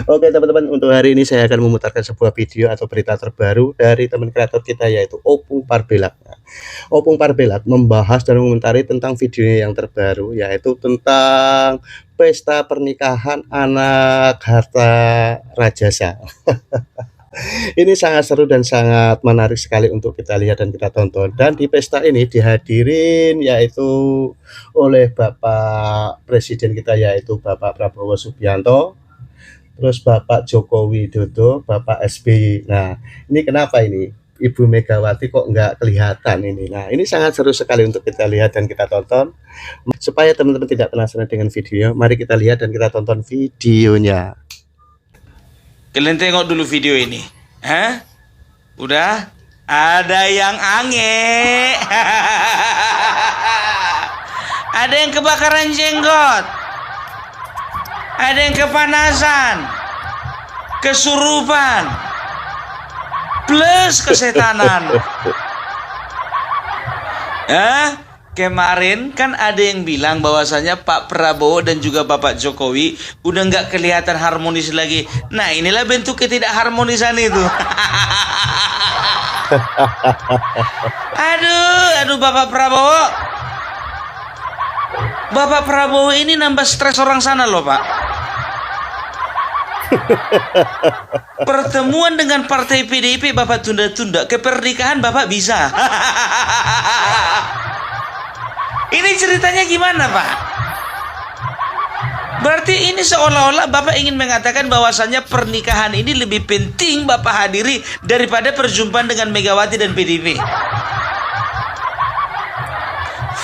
Oke teman-teman, untuk hari ini saya akan memutarkan sebuah video atau berita terbaru dari teman kreator kita yaitu Opung Parbelak. Nah, Opung Parbelak membahas dan mengomentari tentang videonya yang terbaru yaitu tentang pesta pernikahan anak harta rajasa. Ini sangat seru dan sangat menarik sekali untuk kita lihat dan kita tonton. Dan di pesta ini dihadirin yaitu oleh Bapak Presiden kita yaitu Bapak Prabowo Subianto, terus Bapak Joko Widodo, Bapak SBY. Nah, ini kenapa ini? Ibu Megawati kok nggak kelihatan ini. Nah, ini sangat seru sekali untuk kita lihat dan kita tonton. Supaya teman-teman tidak penasaran dengan videonya, mari kita lihat dan kita tonton videonya. Kalian tengok dulu video ini. Hah? Udah? Ada yang ange. Ada yang kebakaran jenggot. Ada yang kepanasan. Kesurupan. Plus kesetanan. Kemarin kan ada yang bilang bahwasanya Pak Prabowo dan juga Bapak Jokowi udah nggak kelihatan harmonis lagi. Nah, inilah bentuk ketidakharmonisan itu. Aduh Bapak Prabowo. Bapak Prabowo ini nambah stres orang sana loh, Pak. Pertemuan dengan partai PDIP Bapak tunda-tunda, kepernikahan Bapak bisa. Ini ceritanya gimana, Pak? Berarti ini seolah-olah Bapak ingin mengatakan bahwasannya pernikahan ini lebih penting Bapak hadiri daripada perjumpaan dengan Megawati dan PDIP.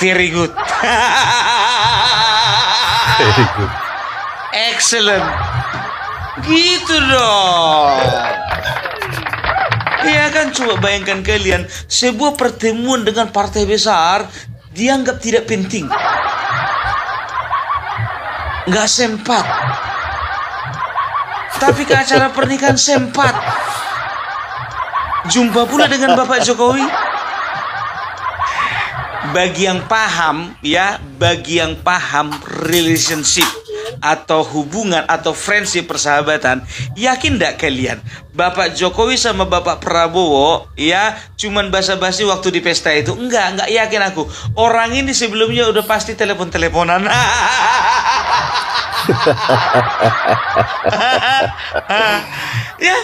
Very good. Very good. Excellent. Gitu dong. Ya kan, coba bayangkan kalian, sebuah pertemuan dengan partai besar dianggap tidak penting, nggak sempat. Tapi ke acara pernikahan sempat. Jumpa pula dengan Bapak Jokowi. Bagi yang paham ya, bagi yang paham relationship atau hubungan atau friendship persahabatan, yakin nggak kalian Bapak Jokowi sama Bapak Prabowo ya cuman basa-basi waktu di pesta itu? Enggak yakin aku. Orang ini sebelumnya udah pasti telepon-teleponan. Ya,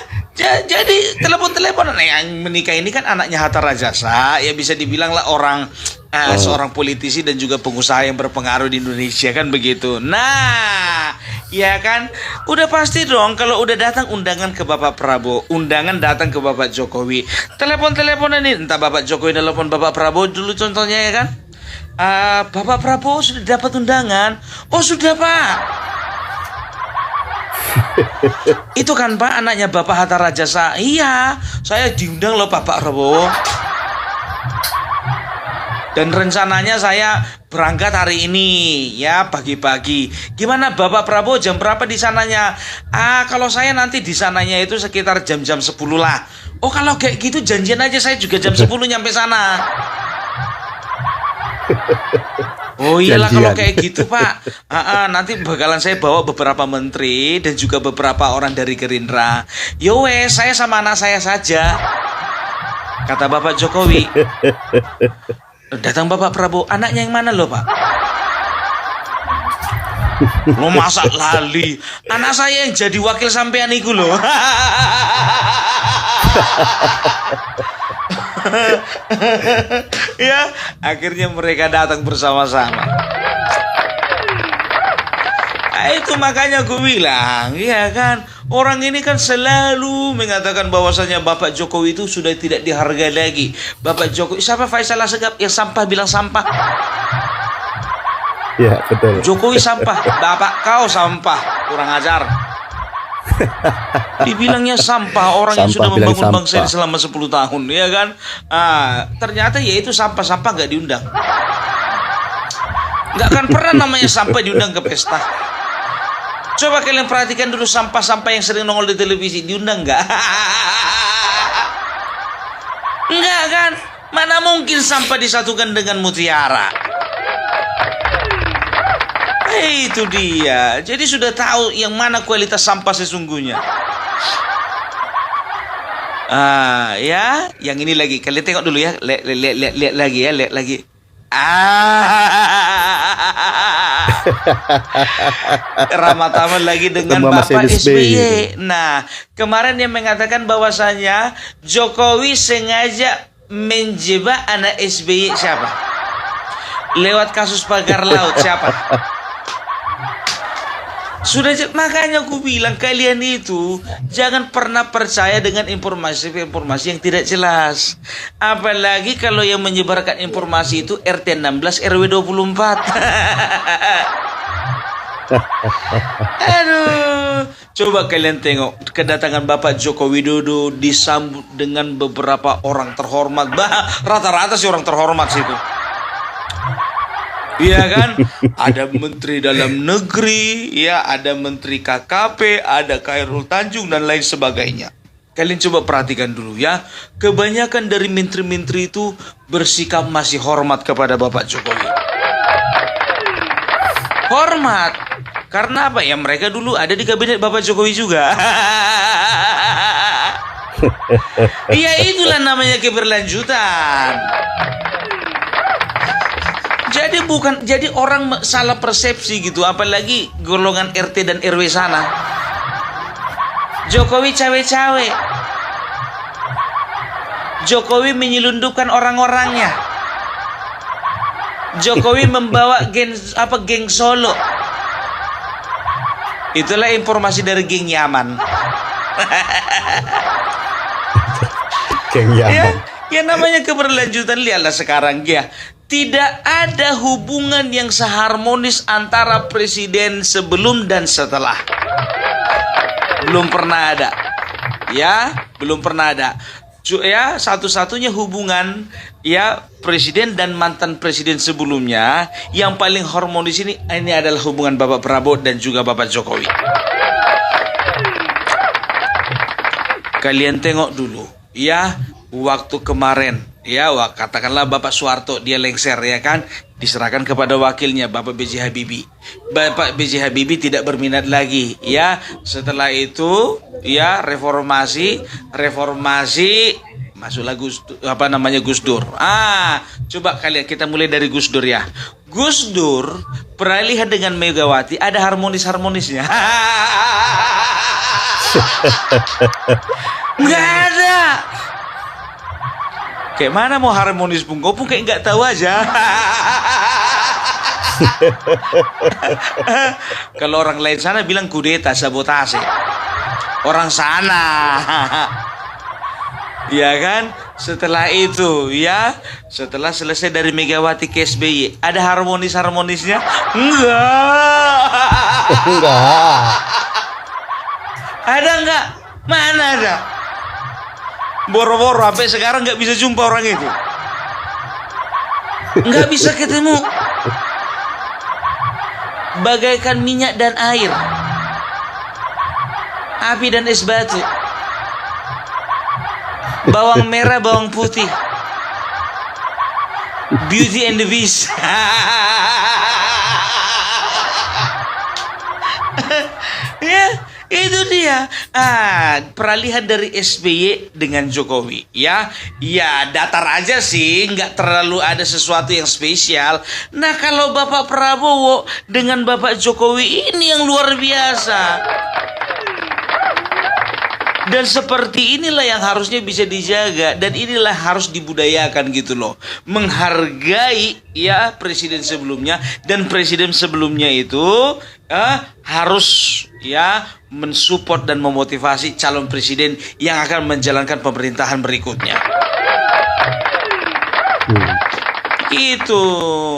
jadi telepon-teleponan. Yang menikah ini kan anaknya Hatta Rajasa, ya bisa dibilang lah orang seorang politisi dan juga pengusaha yang berpengaruh di Indonesia kan begitu. Nah, ya kan, udah pasti dong kalau udah datang undangan ke Bapak Prabowo, undangan datang ke Bapak Jokowi, telepon-teleponan ini, entah Bapak Jokowi telepon Bapak Prabowo dulu contohnya ya kan. Bapak Prabowo sudah dapat undangan. Oh sudah, Pak. Itu kan Pak anaknya Bapak Hatta Rajasa. Iya, saya diundang loh Bapak Prabowo. Dan rencananya saya berangkat hari ini ya pagi-pagi. Gimana Bapak Prabowo jam berapa di sananya? Kalau saya nanti di sananya itu sekitar jam-jam 10 lah. Oh kalau kayak gitu janjian aja, saya juga jam 10 nyampe sana. Oh iyalah kalau kayak gitu Pak. Nanti bakalan saya bawa beberapa menteri dan juga beberapa orang dari Gerindra. Yo wes, saya sama anak saya saja, kata Bapak Jokowi. Datang Bapak Prabowo, anaknya yang mana loh Pak? Lo masa lali? Anak saya yang jadi wakil sampean iku loh. Ya, akhirnya mereka datang bersama-sama. Itu makanya gue bilang, ya kan, orang ini kan selalu mengatakan bahwasanya Bapak Jokowi itu sudah tidak dihargai lagi. Bapak Jokowi, siapa Faisal Asegaf yang sampah bilang sampah? Ya betul. Jokowi sampah, Bapak kau sampah, kurang ajar. Dibilangnya sampah orang yang sudah membangun bangsa ini selama 10 tahun, ya kan? Ternyata ya itu sampah-sampah gak diundang. Gak akan pernah namanya sampah diundang ke pesta. Coba kalian perhatikan dulu sampah-sampah yang sering nongol di televisi, diundang nggak? Enggak kan? Mana mungkin sampah disatukan dengan mutiara? Itu dia. Jadi sudah tahu yang mana kualitas sampah sesungguhnya. Ya, yang ini lagi. Kalian tengok dulu ya. Lihat lagi ya, lihat lagi. Ramataman lagi dengan Bapak SBY. Nah, kemarin yang mengatakan bahwasanya Jokowi sengaja menjebak anak SBY siapa? Lewat kasus pagar laut siapa? Sudah, makanya aku bilang kalian itu jangan pernah percaya dengan informasi-informasi yang tidak jelas. Apalagi kalau yang menyebarkan informasi itu RT 16 RW 24. Aduh, coba kalian tengok kedatangan Bapak Joko Widodo disambut dengan beberapa orang terhormat. Rata-rata sih orang terhormat situ. Iya kan? Ada Menteri Dalam Negeri, ya, ada Menteri KKP, ada Khairul Tanjung dan lain sebagainya. Kalian coba perhatikan dulu ya. Kebanyakan dari menteri-menteri itu bersikap masih hormat kepada Bapak Jokowi. Hormat. Karena apa ya? Mereka dulu ada di kabinet Bapak Jokowi juga. Iya, itulah namanya keberlanjutan. Jadi orang salah persepsi gitu, apalagi golongan RT dan RW sana. Jokowi cawe-cawe. Jokowi menyelundupkan orang-orangnya. Jokowi membawa geng Solo. Itulah informasi dari geng Yaman. Geng Yaman. Ya namanya keberlanjutan, lihatlah sekarang ya. Tidak ada hubungan yang seharmonis antara presiden sebelum dan setelah. Belum pernah ada. Ya, belum pernah ada. Ya, satu-satunya hubungan ya presiden dan mantan presiden sebelumnya yang paling harmonis ini adalah hubungan Bapak Prabowo dan juga Bapak Jokowi. Kalian tengok dulu ya, waktu kemarin ya, katakanlah Bapak Soeharto dia lengser ya kan, diserahkan kepada wakilnya Bapak B.J. Habibie. Bapak B.J. Habibie tidak berminat lagi ya. Setelah itu ya reformasi masuklah Gus Dur. Coba kalian kita mulai dari Gus Dur ya. Gus Dur peralihan dengan Megawati ada harmonisnya. Nggak ada. Kayak mana mau harmonis pun, kau pun kayak nggak tahu aja. Kalau orang lain sana bilang kudeta, sabotase. Orang sana. Ya kan? Setelah itu ya, setelah selesai dari Megawati ke SBY, ada harmonisnya? Enggak. Ada enggak? Mana ada? Boro-boro sampai sekarang nggak bisa jumpa orang itu, nggak bisa ketemu. Bagaikan minyak dan air, api dan es batu, bawang merah bawang putih, Beauty and the Beast. Ya, itu dia. Peralihan dari SBY dengan Jokowi ya. Ya datar aja sih, nggak terlalu ada sesuatu yang spesial. Nah kalau Bapak Prabowo dengan Bapak Jokowi ini yang luar biasa. Dan seperti inilah yang harusnya bisa dijaga, dan inilah harus dibudayakan gitu loh. Menghargai ya presiden sebelumnya, dan presiden sebelumnya itu harus ya mensupport dan memotivasi calon presiden yang akan menjalankan pemerintahan berikutnya. Itu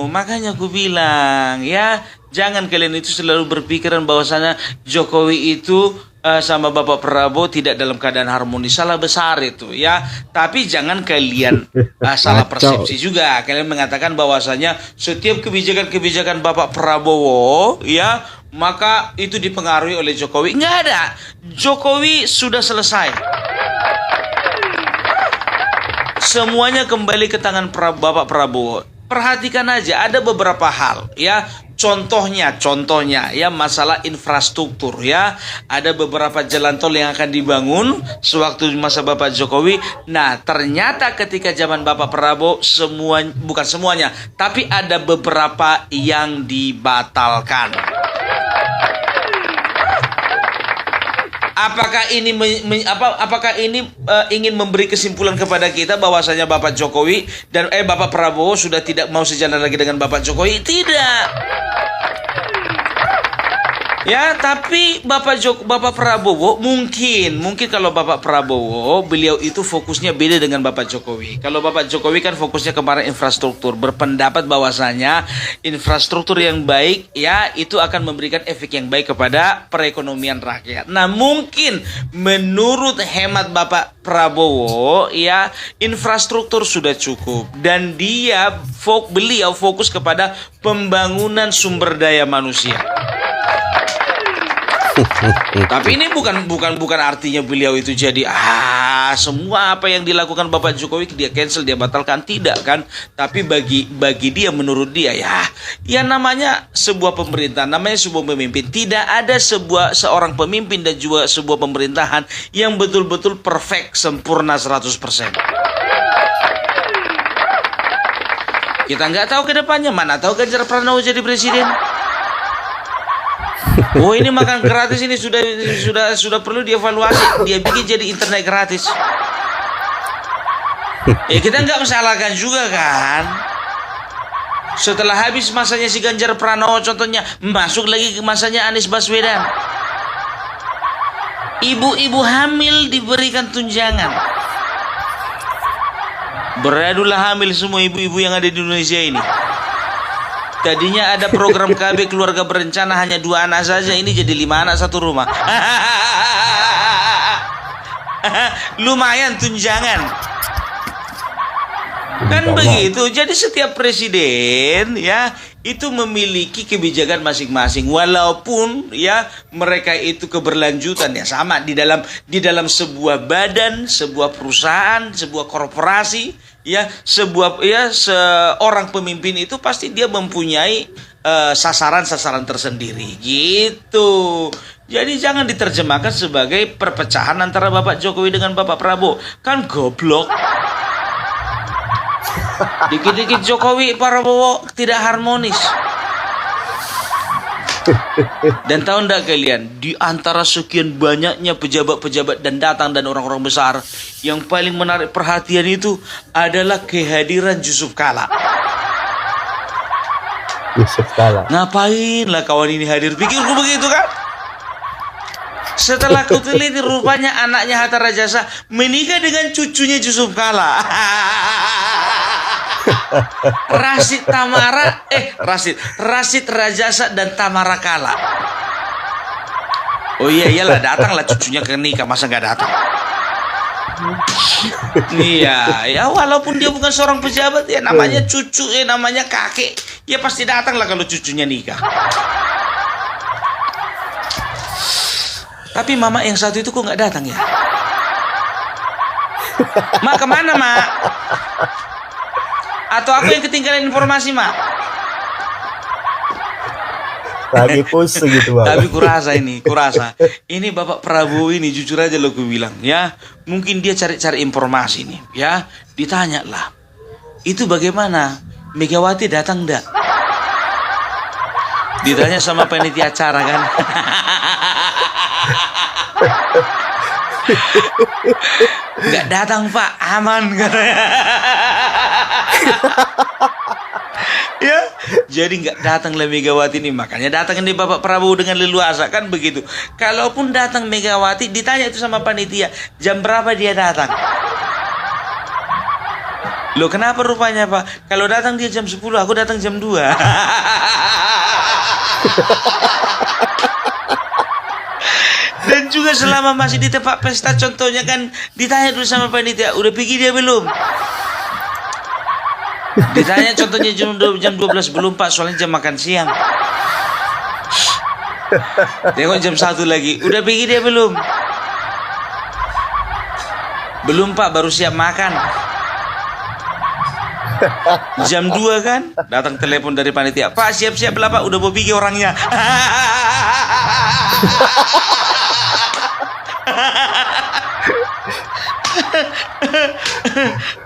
makanya aku bilang ya, jangan kalian itu selalu berpikiran bahwasanya Jokowi itu sama Bapak Prabowo tidak dalam keadaan harmonis. Salah besar itu ya. Tapi jangan kalian salah persepsi juga. Kalian mengatakan bahwasanya setiap kebijakan-kebijakan Bapak Prabowo ya, maka itu dipengaruhi oleh Jokowi. Nggak ada. Jokowi sudah selesai. Semuanya kembali ke tangan Bapak Prabowo. Perhatikan aja, ada beberapa hal ya. Contohnya ya masalah infrastruktur ya. Ada beberapa jalan tol yang akan dibangun sewaktu masa Bapak Jokowi. Nah, ternyata ketika zaman Bapak Prabowo bukan semuanya, tapi ada beberapa yang dibatalkan. Apakah ini ingin memberi kesimpulan kepada kita bahwasanya Bapak Jokowi dan Bapak Prabowo sudah tidak mau sejalan lagi dengan Bapak Jokowi? Tidak. Ya, tapi Bapak Prabowo mungkin kalau Bapak Prabowo beliau itu fokusnya beda dengan Bapak Jokowi. Kalau Bapak Jokowi kan fokusnya kemarin infrastruktur, berpendapat bahwasanya infrastruktur yang baik ya itu akan memberikan efek yang baik kepada perekonomian rakyat. Nah, mungkin menurut hemat Bapak Prabowo ya infrastruktur sudah cukup dan beliau fokus kepada pembangunan sumber daya manusia. Tapi ini bukan artinya beliau itu jadi semua apa yang dilakukan Bapak Jokowi dia cancel, dia batalkan, tidak kan? Tapi bagi dia, menurut dia ya namanya sebuah pemerintahan, namanya sebuah pemimpin. Tidak ada seorang pemimpin dan juga sebuah pemerintahan yang betul-betul perfect, sempurna 100%. Kita nggak tahu ke depannya, mana tahu Ganjar Pranowo jadi presiden. Oh, ini makan gratis ini sudah perlu dievaluasi. Dia bikin jadi internet gratis. Ya kita nggak mesalahkan juga kan. Setelah habis masanya si Ganjar Pranowo contohnya, masuk lagi ke masanya Anies Baswedan. Ibu-ibu hamil diberikan tunjangan. Beradulah hamil semua ibu-ibu yang ada di Indonesia ini. Tadinya ada program KB keluarga berencana hanya 2 anak saja, ini jadi 5 anak satu rumah. Lumayan tunjangan. Kan begitu. Jadi setiap presiden ya itu memiliki kebijakan masing-masing, walaupun ya mereka itu keberlanjutan ya sama di dalam sebuah badan, sebuah perusahaan, sebuah korporasi ya seorang pemimpin itu pasti dia mempunyai sasaran-sasaran tersendiri gitu. Jadi jangan diterjemahkan sebagai perpecahan antara Bapak Jokowi dengan Bapak Prabowo. Kan goblok. Dikit-dikit Jokowi Prabowo tidak harmonis. Dan tahu enggak kalian, di antara sekian banyaknya pejabat-pejabat dan datang dan orang-orang besar, yang paling menarik perhatian itu adalah kehadiran Yusuf Kala. Yusuf Kala. Ngapain lah kawan ini hadir? Pikirku begitu kan? Setelah ku teliti, rupanya anaknya Hatta Rajasa menikah dengan cucunya Yusuf Kala. Rashid Rajasa dan Tamara Kala. Oh iyalah, datanglah cucunya ke nikah, masa nggak datang? Iya, ya walaupun dia bukan seorang pejabat ya namanya cucu, namanya kakek, ya pasti datanglah kalau cucunya nikah. Tapi mama yang satu itu kok nggak datang ya? Mak kemana mak? Atau aku yang ketinggalan informasi mak? Lagi pusing gitu Bang. Tapi kurasa ini Bapak Prabowo ini jujur aja lo gue bilang ya, mungkin dia cari-cari informasi nih ya, ditanya lah itu bagaimana Megawati datang enggak? Ditanya sama panitia acara kan. Nggak datang Pak, aman katanya. Ya, jadi nggak datang lah Megawati ini, makanya datang nih Bapak Prabowo dengan leluasa kan begitu. Kalaupun datang Megawati, ditanya itu sama panitia, jam berapa dia datang? Loh kenapa rupanya Pak? Kalau datang dia jam 10, aku datang jam 2. Dan juga selama masih di tempat pesta contohnya kan ditanya dulu sama panitia, udah pergi dia belum? Ditanya contohnya jam 12 belum Pak, soalnya jam makan siang. Tengok jam 1 lagi, udah pergi dia belum? Belum Pak, baru siap makan. Jam 2 kan, datang telepon dari panitia. Pak, siap-siap lah Pak, udah mau pergi orangnya.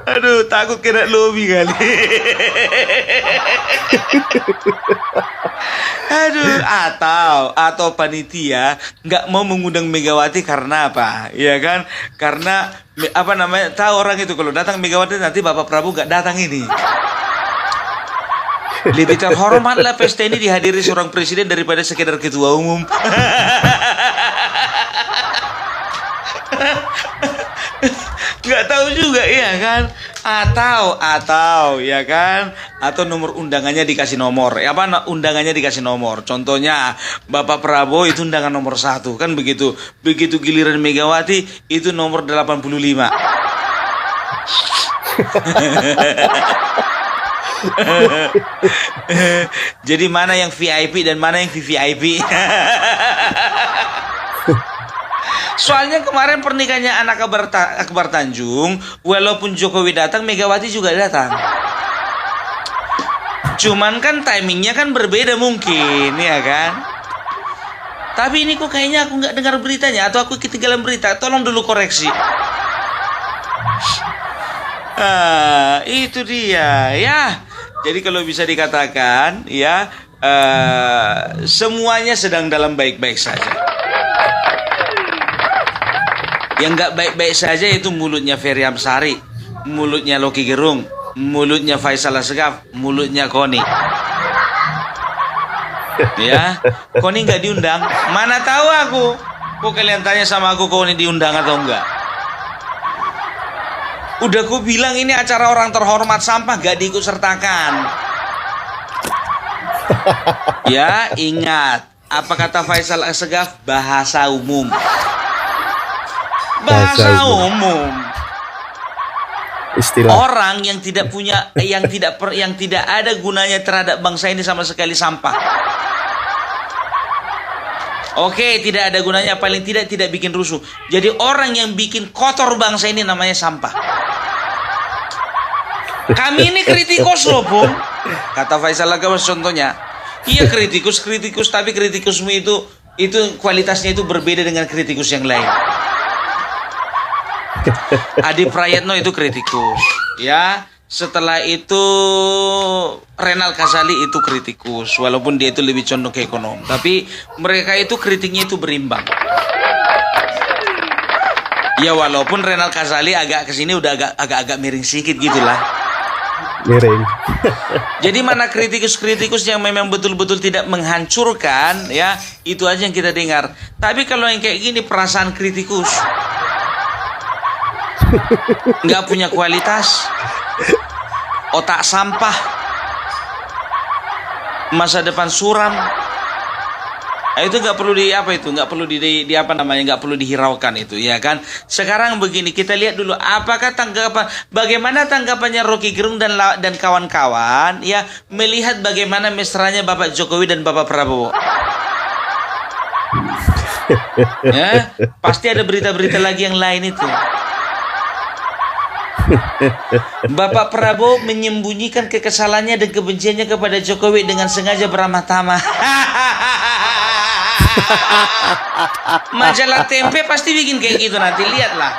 Aduh, takut kena lobby kali. Aduh, atau panitia nggak mau mengundang Megawati karena apa? Ya kan? Karena apa namanya? Tahu orang itu kalau datang Megawati nanti Bapak Prabowo nggak datang ini. Lebih terhormatlah pesta ini dihadiri seorang presiden daripada sekedar ketua umum. Nggak tahu juga ya kan, atau ya kan, atau nomor undangannya dikasih nomor, undangannya dikasih nomor. Contohnya Bapak Prabowo itu undangan nomor 1 kan begitu giliran Megawati itu nomor 85. Jadi mana yang VIP dan mana yang VVIP? Soalnya kemarin pernikahannya anak Akbar Tanjung, walaupun Jokowi datang, Megawati juga datang. Cuman kan timingnya kan berbeda mungkin, ya kan? Tapi ini kok kayaknya aku nggak dengar beritanya, atau aku ketinggalan berita. Tolong dulu koreksi. Itu dia, ya. Jadi kalau bisa dikatakan, ya, semuanya sedang dalam baik-baik saja. Yang nggak baik-baik saja itu mulutnya Ferry Amsari, mulutnya Loki Gerung, mulutnya Faisal Asgaf, mulutnya Koni. Ya, Koni nggak diundang. Mana tahu aku. Kok kalian tanya sama aku Koni diundang atau enggak? Udah aku bilang ini acara orang terhormat sampah gak diikut sertakan. Ya, ingat. Apa kata Faisal Asgaf? Bahasa umum. Bahasa umum. Istilah orang yang tidak punya, yang tidak ada gunanya terhadap bangsa ini sama sekali sampah. Oke, tidak ada gunanya, paling tidak bikin rusuh. Jadi orang yang bikin kotor bangsa ini namanya sampah. Kami ini kritikus loh, Bung. Kata Faisal Asgaf contohnya. Iya kritikus, tapi kritikusmu itu kualitasnya itu berbeda dengan kritikus yang lain. Adi Prayetno itu kritikus, ya. Setelah itu Renal Kasali itu kritikus, walaupun dia itu lebih condong ke ekonom. Tapi mereka itu kritiknya itu berimbang. Ya walaupun Renal Kasali agak kesini udah agak miring sedikit gitulah. miring. Jadi mana kritikus-kritikus yang memang betul-betul tidak menghancurkan, ya itu aja yang kita dengar. Tapi kalau yang kayak gini perasaan kritikus, nggak punya kualitas, otak sampah, masa depan suram. Nah, itu nggak perlu nggak perlu dihiraukan itu, ya kan? Sekarang begini, kita lihat dulu apakah bagaimana tanggapannya Rocky Gerung dan kawan-kawan, ya, melihat bagaimana mesranya Bapak Jokowi dan Bapak Prabowo. Ya, pasti ada berita-berita lagi yang lain itu. Bapak Prabowo menyembunyikan kekesalannya dan kebenciannya kepada Jokowi dengan sengaja beramah tamah. Majalah Tempe pasti bikin kayak gitu, nanti lihatlah.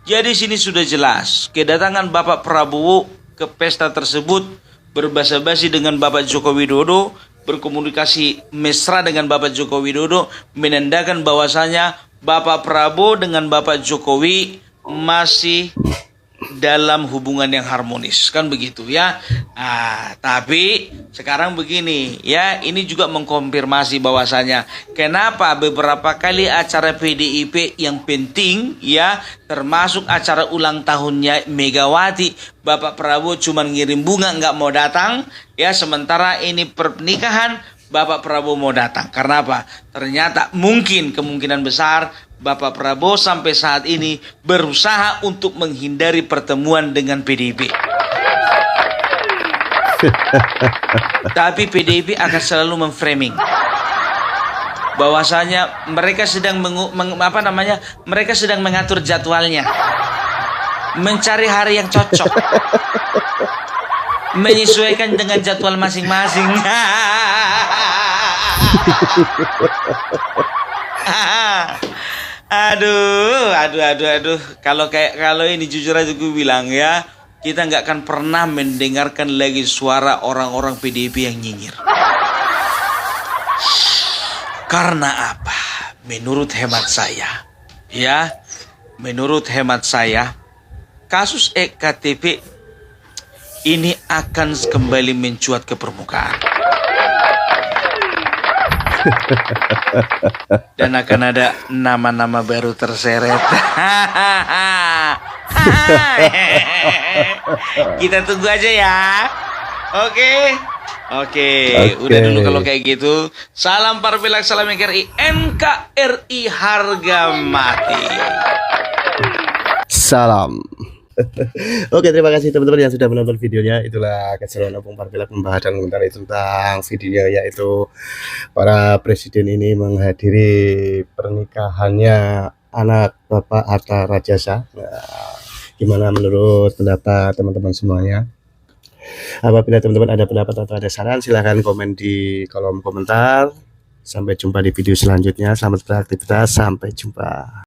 Jadi sini sudah jelas kedatangan Bapak Prabowo ke pesta tersebut berbasa-basi dengan Bapak Joko Widodo, berkomunikasi mesra dengan Bapak Joko Widodo, menandakan bahwasanya Bapak Prabowo dengan Bapak Jokowi masih dalam hubungan yang harmonis, kan begitu ya. Tapi sekarang begini ya, ini juga mengkonfirmasi bahwasanya kenapa beberapa kali acara PDIP yang penting ya, termasuk acara ulang tahunnya Megawati, Bapak Prabowo cuma ngirim bunga nggak mau datang ya, sementara ini pernikahan Bapak Prabowo mau datang. Karena apa? Ternyata kemungkinan besar Bapak Prabowo sampai saat ini berusaha untuk menghindari pertemuan dengan PDIP. Tapi PDIP akan selalu memframing bahwasanya mereka sedang mereka sedang mengatur jadwalnya. mencari hari yang cocok, menyesuaikan dengan jadwal masing-masing. Aduh. Kalau ini jujur aja gue bilang ya, kita nggak akan pernah mendengarkan lagi suara orang-orang PDIP yang nyinyir. Karena apa? Menurut hemat saya, kasus EKTP ini akan kembali mencuat ke permukaan. Dan akan ada nama-nama baru terseret. Kita tunggu aja ya. Oke, udah dulu kalau kayak gitu. Salam Parbilak, salam NKRI, NKRI harga mati. Salam. Oke, terima kasih teman-teman yang sudah menonton videonya. Itulah keseruan Opung Parbilak membahas dan mengomentari tentang videonya, yaitu para presiden ini menghadiri pernikahannya anak Bapak Hatta Rajasa. Nah, gimana menurut pendapat teman-teman semuanya? Apabila teman-teman ada pendapat atau ada saran, silahkan komen di kolom komentar. Sampai jumpa di video selanjutnya. Selamat beraktivitas, sampai jumpa.